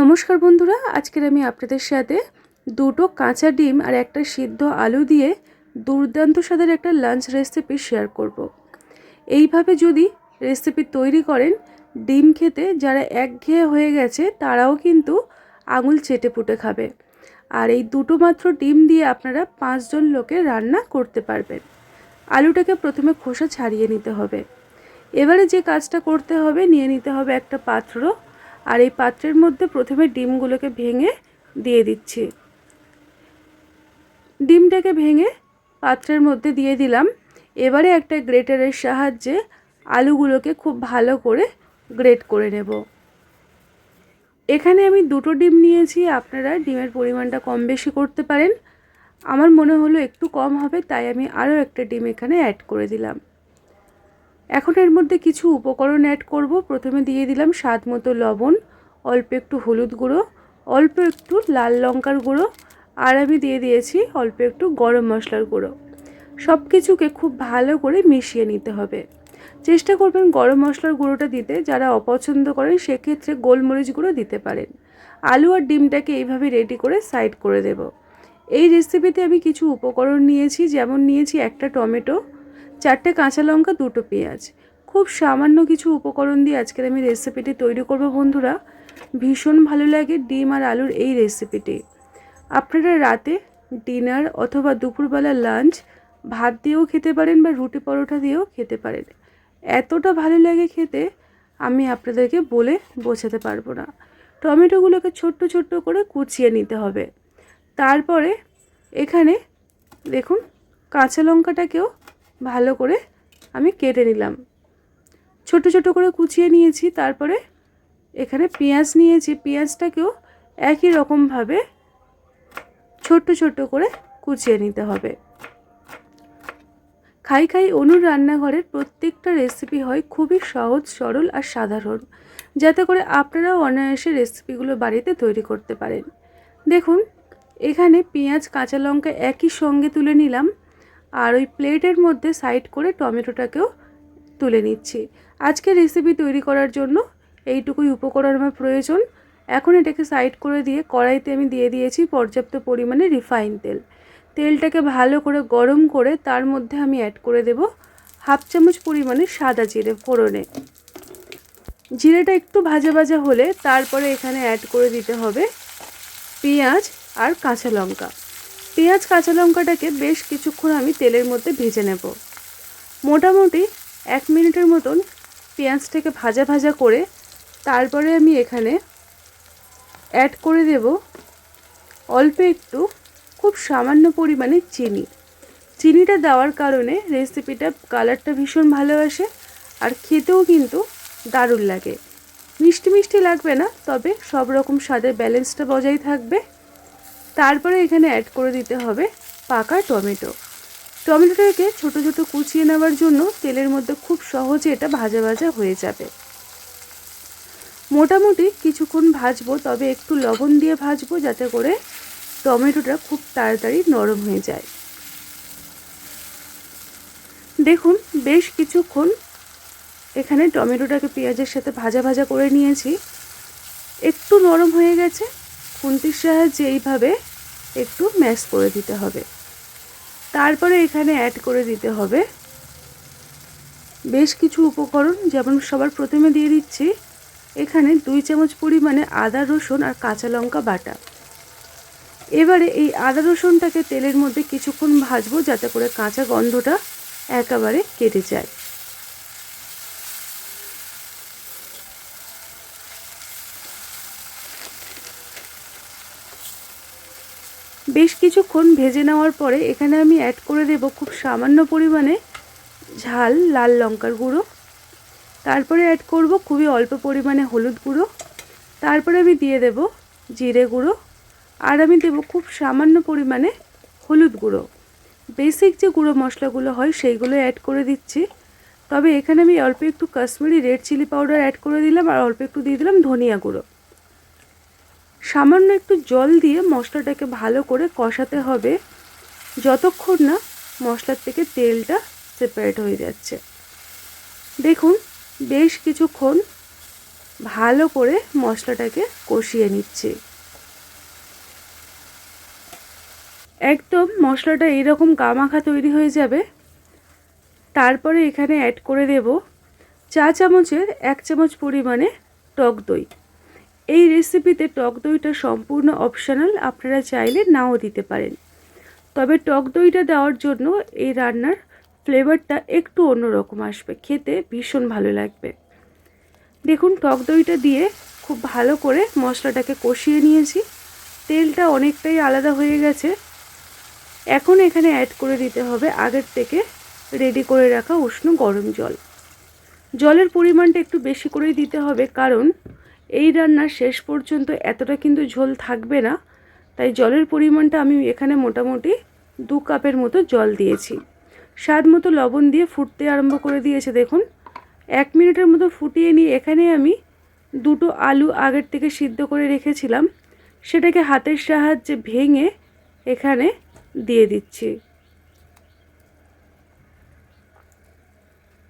নমস্কার বন্ধুরা, আজকের আমি আপনাদের সাথে দুটো কাঁচা ডিম আর একটা সিদ্ধ আলু দিয়ে দুর্দান্ত স্বাদের একটা লাঞ্চ রেসিপি শেয়ার করব। এইভাবে যদি রেসিপি তৈরি করেন, ডিম খেতে যারা একঘেয়ে হয়ে গেছে তারাও কিন্তু আঙুল চেটে পুটে খাবে। আর এই দুটো মাত্র ডিম দিয়ে আপনারা 5 জন লোকের রান্না করতে পারবেন। আলুটাকে প্রথমে খোসা ছাড়িয়ে নিতে হবে। এবারে যে কাজটা করতে হবে, নিয়ে নিতে হবে একটা পাত্র, আর এই পাত্রের মধ্যে প্রথমে ডিমগুলোকে ভেঙে দিয়ে দিচ্ছি। ডিমটাকে ভেঙে পাত্রের মধ্যে দিয়ে দিলাম। এবারে একটা গ্রেটারের সাহায্যে আলুগুলোকে খুব ভালো করে গ্রেট করে নেব। এখানে আমি দুটো ডিম নিয়েছি, আপনারা ডিমের পরিমাণটা কম বেশি করতে পারেন। আমার মনে হলো একটু কম হবে, তাই আমি আরও একটা ডিম এখানে অ্যাড করে দিলাম। এখন এর মধ্যে কিছু উপকরণ অ্যাড করব। প্রথমে দিয়ে দিলাম স্বাদ মতো লবণ, অল্প একটু হলুদ গুঁড়ো, অল্প একটু লাল লঙ্কার গুঁড়ো, আর আমি দিয়ে দিয়েছি অল্প একটু গরম মশলার গুঁড়ো। সব কিছুকে খুব ভালো করে মিশিয়ে নিতে হবে। চেষ্টা করবেন গরম মশলার গুঁড়োটা দিতে, যারা অপছন্দ করেন সেক্ষেত্রে গোলমরিচ গুঁড়ো দিতে পারেন। আলু আর ডিমটাকে এইভাবে রেডি করে সাইড করে দেব। এই রেসিপিতে আমি কিছু উপকরণ নিয়েছি, যেমন নিয়েছি একটা টমেটো, 4টে কাঁচা লঙ্কা, 2টো পেঁয়াজ। খুব সামান্য কিছু উপকরণ দিয়ে আজকের আমি রেসিপিটি তৈরি করব বন্ধুরা। ভীষণ ভালো লাগে ডিম আর আলুর এই রেসিপিটি। আপনারা রাতে ডিনার অথবা দুপুরবেলা লাঞ্চ ভাত দিয়েও খেতে পারেন বা রুটি পরোটা দিয়েও খেতে পারেন। এতটা ভালো লাগে খেতে, আমি আপনাদেরকে বলে বোঝাতে পারবো না। টমেটোগুলোকে ছোট্ট ছোট্ট করে কুচিয়ে নিতে হবে। তারপরে এখানে দেখুন কাঁচা লঙ্কাটাকেও ভালো করে আমি কেটে নিলাম, ছোট ছোট করে কুচিয়ে নিয়েছি। তারপরে এখানে পেঁয়াজ নিয়েছি, পেঁয়াজটাকেও একই রকমভাবে ছোট ছোট করে কুচিয়ে নিতে হবে। খাই খাই অনুর রান্নাঘরের প্রত্যেকটা রেসিপি হয় খুবই সহজ, সরল আর সাধারণ, যাতে করে আপনারাও অনায়াসে রেসিপিগুলো বাড়িতে তৈরি করতে পারেন। দেখুন এখানে পেঁয়াজ কাঁচা লঙ্কা একই সঙ্গে তুলে নিলাম, আর ওই প্লেটের মধ্যে সাইড করে টমেটোটাকেও তুলে নিচ্ছি। আজকের রেসিপি তৈরি করার জন্য এইটুকুই উপকরণ আমার প্রয়োজন। এখন এটাকে সাইড করে দিয়ে কড়াইতে আমি দিয়ে দিয়েছি পর্যাপ্ত পরিমাণে রিফাইন তেল। তেলটাকে ভালো করে গরম করে তার মধ্যে আমি অ্যাড করে দেব 1/2 চামচ পরিমাণে সাদা জিরে ফোড়নে। জিরেটা একটু ভাজা ভাজা হলে তারপরে এখানে অ্যাড করে দিতে হবে পেঁয়াজ আর কাঁচা লঙ্কা। পেঁয়াজ কাঁচা লঙ্কাটাকে বেশ কিছুক্ষণ আমি তেলের মধ্যে ভেজে নেব। মোটামুটি 1 মিনিটের মতন পেঁয়াজটাকে ভাজা ভাজা করে তারপরে আমি এখানে অ্যাড করে দেব অল্প একটু, খুব সামান্য পরিমাণে চিনি। চিনিটা দেওয়ার কারণে রেসিপিটা কালারটা ভীষণ ভালো আসে আর খেতেও কিন্তু দারুণ লাগে। মিষ্টি মিষ্টি লাগবে না, তবে সব রকম স্বাদের ব্যালেন্সটা বজায় থাকবে। তারপরে এখানে অ্যাড করে দিতে হবে পাকা টমেটো। টমেটোটাকে ছোট ছোট কুচিয়ে নেওয়ার জন্য তেলের মধ্যে খুব সহজে এটা ভাজা ভাজা হয়ে যাবে। মোটামুটি কিছুক্ষণ ভাজবো, তবে একটু লবণ দিয়ে ভাজবো যাতে করে টমেটোটা খুব তাড়াতাড়ি নরম হয়ে যায়। দেখুন বেশ কিছুক্ষণ এখানে টমেটোটাকে পেঁয়াজের সাথে ভাজা ভাজা করে নিয়েছি। একটু নরম হয়ে গেছে, খুন্তির সাহায্যে এইভাবে একটু ম্যাশ করে দিতে হবে। তারপরে এখানে অ্যাড করে দিতে হবে বেশ কিছু উপকরণ, যেমন সবার প্রথমে দিয়ে দিচ্ছি এখানে 2 চামচ পরিমাণে আদা রসুন আর কাঁচা লঙ্কা বাটা। এবারে এই আদা রসুনটাকে তেলের মধ্যে কিছুক্ষণ ভাজবো যাতে করে কাঁচা গন্ধটা একেবারে কেটে যায়। বেশ কিছুক্ষণ ভেজে নেওয়ার পরে এখানে আমি অ্যাড করে দেব খুব সামান্য পরিমাণে ঝাল লাল লঙ্কার গুঁড়ো। তারপরে অ্যাড করব খুবই অল্প পরিমাণে হলুদ গুঁড়ো। তারপরে আমি দিয়ে দেব জিরে গুঁড়ো, আর আমি দেব খুব সামান্য পরিমাণে হলুদ গুঁড়ো। বেসিক যে গুঁড়ো মশলাগুলো হয় সেইগুলো অ্যাড করে দিচ্ছি। তবে এখানে আমি অল্প একটু Kashmiri red chilli powder add করে দিলাম, আর অল্প একটু দিয়ে দিলাম ধনিয়া গুঁড়ো। সামান্য একটু জল দিয়ে মশলাটাকে ভালো করে কষাতে হবে যতক্ষণ না মশলার থেকে তেলটা সেপারেট হয়ে যাচ্ছে। দেখুন বেশ কিছুক্ষণ ভালো করে মশলাটাকে কষিয়ে নিচ্ছি। একদম মশলাটা এরকম গামাখা তৈরি হয়ে যাবে। তারপরে এখানে অ্যাড করে দেব চা চামচের 1 চামচ পরিমাণে টক দই। এই রেসিপিতে টক দইটা সম্পূর্ণ অপশনাল, আপনারা চাইলে নাও দিতে পারেন। তবে টক দইটা দেওয়ার জন্য এই রান্নার ফ্লেভারটা একটু অন্যরকম আসবে, খেতে ভীষণ ভালো লাগবে। দেখুন টক দইটা দিয়ে খুব ভালো করে মশলাটাকে কষিয়ে নিয়েছি। তেলটা অনেকটাই আলাদা হয়ে গেছে। এখন এখানে অ্যাড করে দিতে হবে আগের থেকে রেডি করে রাখা উষ্ণ গরম জল। জলের পরিমাণটা একটু বেশি করেই দিতে হবে, কারণ এই রান্নার শেষ পর্যন্ত এতটা কিন্তু ঝোল থাকবে না। তাই জলের পরিমাণটা আমি এখানে মোটামুটি 2 কাপের মতো জল দিয়েছি। স্বাদ মতো লবণ দিয়ে ফুটতে আরম্ভ করে দিয়েছে। দেখুন 1 মিনিটের মতো ফুটিয়ে নিয়ে এখানে আমি 2টো আলু আগের থেকে সিদ্ধ করে রেখেছিলাম, সেটাকে হাতের সাহায্যে ভেঙে এখানে দিয়ে দিচ্ছি।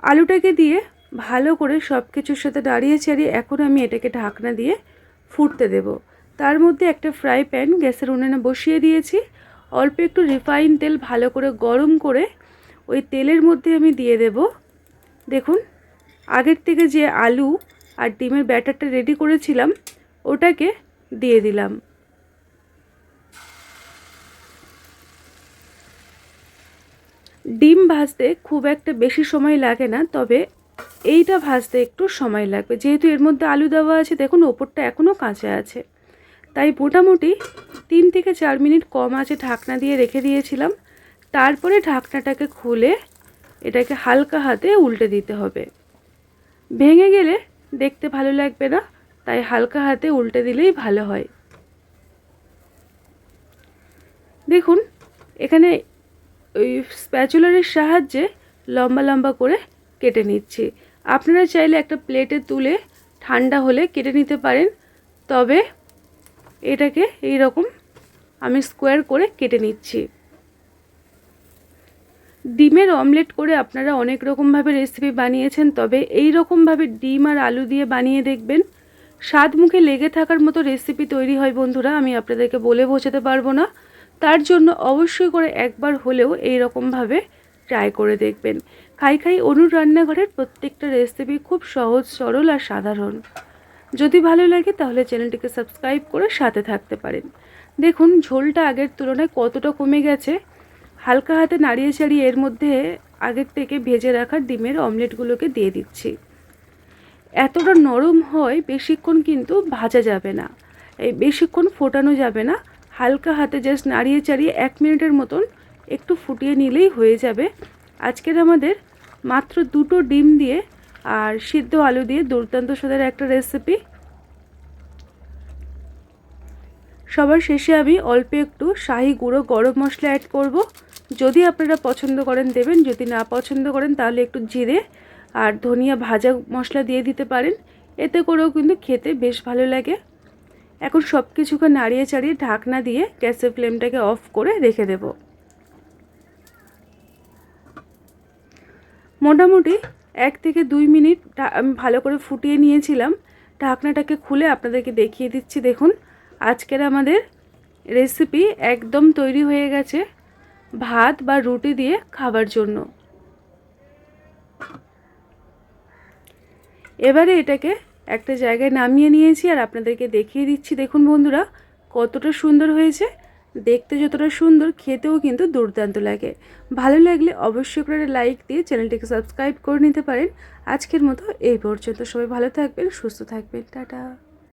আলুটাকে দিয়ে ভালো করে সব কিছুর সাথে নাড়িয়ে চাড়িয়ে এখন আমি এটাকে ঢাকনা দিয়ে ফুটতে দেব। তার মধ্যে একটা ফ্রাই প্যান গ্যাসের উনুনে বসিয়ে দিয়েছি। অল্প একটু রিফাইন তেল ভালো করে গরম করে ওই তেলের মধ্যে আমি দিয়ে দেব, দেখুন আগের থেকে যে আলু আর ডিমের ব্যাটারটা রেডি করেছিলাম ওটাকে দিয়ে দিলাম। ডিম ভাজতে খুব একটা বেশি সময় লাগে না, তবে এইটা ভাজতে একটু সময় লাগবে, যেহেতু এর মধ্যে আলু দেওয়া আছে। দেখুন ওপরটা এখনও কাঁচা আছে, তাই মোটামুটি 3 থেকে 4 মিনিট কম আঁচে ঢাকনা দিয়ে রেখে দিয়েছিলাম। তারপরে ঢাকনাটাকে খুলে এটাকে হালকা হাতে উল্টে দিতে হবে। ভেঙে গেলে দেখতে ভালো লাগবে না, তাই হালকা হাতে উল্টে দিলেই ভালো হয়। দেখুন এখানে ওই স্প্যাচুলারের সাহায্যে লম্বা লম্বা করে কেটে নিচ্ছি। আপনারা চাইলে একটা প্লেটে তুলে ঠান্ডা হলে কেটে নিতে পারেন, তবে এটাকে এই রকম আমি স্কোয়ার করে কেটে নিচ্ছি। ডিমের অমলেট করে আপনারা অনেক রকমভাবে রেসিপি বানিয়েছেন, তবে এই রকমভাবে ডিম আর আলু দিয়ে বানিয়ে দেখবেন, স্বাদ মুখে লেগে থাকার মতো রেসিপি তৈরি হয় বন্ধুরা। আমি আপনাদেরকে বলে বোঝাতে পারবো না। তার জন্য অবশ্যই করে একবার হলেও এই রকমভাবে ট্রাই করে দেখবেন। খাই খাই অনুর রান্নাঘরের প্রত্যেকটা রেসিপি খুব সহজ সরল আর সাধারণ। যদি ভালো লাগে তাহলে চ্যানেলটিকে সাবস্ক্রাইব করে সাথে থাকতে পারেন। দেখুন ঝোলটা আগের তুলনায় কতটা কমে গেছে। হালকা হাতে নাড়িয়ে চাড়িয়ে এর মধ্যে আগের থেকে ভেজে রাখা ডিমের অমলেটগুলোকে দিয়ে দিচ্ছি। এতটা নরম হয় বেশিক্ষণ কিন্তু ভাজা যাবে না, এই বেশিক্ষণ ফোটানো যাবে না। হালকা হাতে জাস্ট নাড়িয়ে চাড়িয়ে 1 মিনিটের মতন একটু ফুটিয়ে নিলেই হয়ে যাবে। আজকের আমাদের মাত্র 2টো ডিম দিয়ে আর সিদ্ধ আলু দিয়ে দুর্দান্ত স্বাদের একটা রেসিপি। সবার শেষে আমি অল্প একটু শাহি গুঁড়ো গরম মশলা অ্যাড করব। যদি আপনারা পছন্দ করেন দেবেন, যদি না পছন্দ করেন তাহলে একটু জিরে আর ধনিয়া ভাজা মশলা দিয়ে দিতে পারেন, এতে করেও কিন্তু খেতে বেশ ভালো লাগে। এখন সব কিছুকে নাড়িয়ে চাড়িয়ে ঢাকনা দিয়ে গ্যাসের ফ্লেমটাকে অফ করে রেখে দেব। মোটামুটি 1 থেকে 2 মিনিট আমি ভালো করে ফুটিয়ে নিয়েছিলাম। ঢাকনাটাকে খুলে আপনাদেরকে দেখিয়ে দিচ্ছি। দেখুন আজকের আমাদের রেসিপি একদম তৈরি হয়ে গেছে ভাত বা রুটি দিয়ে খাবার জন্য। এবারে এটাকে একটা জায়গায় নামিয়ে নিয়েছি আর আপনাদেরকে দেখিয়ে দিচ্ছি। দেখুন বন্ধুরা কতটা সুন্দর হয়েছে, দেখতে যতটা সুন্দর খেতেও কিন্তু দুর্দান্ত লাগে। ভালো লাগলে অবশ্যই করে লাইক দিয়ে চ্যানেলটিকে সাবস্ক্রাইব করে নিতে পারেন। আজকের মতো এই পর্যন্ত, সবাই ভালো থাকবেন, সুস্থ থাকবেন, টাটা।